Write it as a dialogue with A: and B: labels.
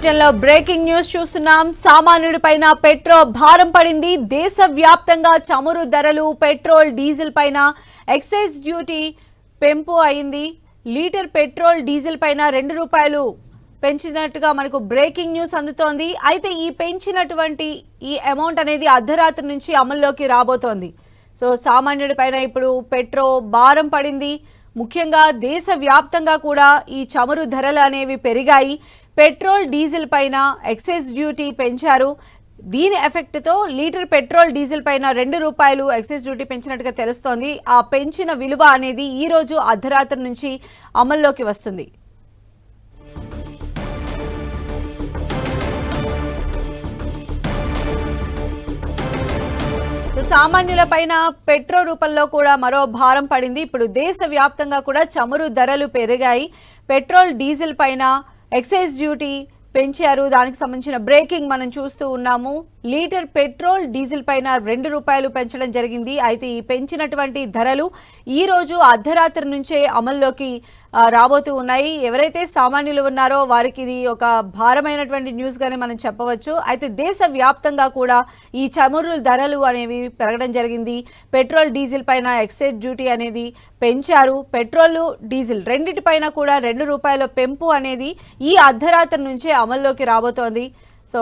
A: బులెటిన్లో breaking news చూస్తున్నాం. సామాన్యుడిపైన petrol భారం పడింది. దేశవ్యాప్తంగా చమురు ధరలు, పెట్రోల్, డీజిల్ పైన ఎక్సైజ్ డ్యూటీ పెంపు అయింది. లీటర్ పెట్రోల్, డీజిల్ పైన ₹2 పెంచినట్టుగా మనకు బ్రేకింగ్ న్యూస్ అందుతోంది. అయితే ఈ పెంచినటువంటి ఈ అమౌంట్ అనేది అర్ధరాత్రి నుంచి అమల్లోకి రాబోతోంది. సో సామాన్యుడిపైన ఇప్పుడు పెట్రోల్ భారం పడింది. ముఖ్యంగా దేశవ్యాప్తంగా కూడా ఈ చమురు ధరలు అనేవి పెరిగాయి. పెట్రోల్, డీజిల్ పైన ఎక్సైజ్ డ్యూటీ పెంచారు. దీని ఎఫెక్ట్తో లీటర్ పెట్రోల్, డీజిల్ పైన ₹2 ఎక్సైజ్ డ్యూటీ పెంచినట్టుగా తెలుస్తోంది. ఆ పెంచిన విలువ అనేది ఈ రోజు అర్ధరాత్రి నుంచి అమల్లోకి వస్తుంది. సామాన్యులపైన పెట్రోల్ రూపంలో కూడా మరో భారం పడింది. ఇప్పుడు దేశవ్యాప్తంగా కూడా చమురు ధరలు పెరిగాయి. పెట్రోల్, డీజిల్ పైన ఎక్సైజ్ డ్యూటీ పెంచారు. దానికి సంబంధించిన బ్రేకింగ్ మనం చూస్తూ ఉన్నాము. లీటర్ పెట్రోల్, డీజిల్ పైన ₹2 పెంచడం జరిగింది. అయితే ఈ పెంచినటువంటి ధరలు ఈ రోజు అర్ధరాత్రి నుంచే అమల్లోకి రాబోతూ ఉన్నాయి. ఎవరైతే సామాన్యులు ఉన్నారో వారికి ఇది ఒక భారమైనటువంటి న్యూస్ గానే మనం చెప్పవచ్చు. అయితే దేశవ్యాప్తంగా కూడా ఈ చమురు ధరలు అనేవి పెరగడం జరిగింది. పెట్రోల్, డీజిల్ పైన ఎక్సైజ్ డ్యూటీ అనేది పెంచారు. పెట్రోల్, డీజిల్ రెండింటిపైన కూడా ₹2 పెంపు అనేది ఈ అర్ధరాత్రి నుంచే అమల్లోకి రాబోతోంది. సో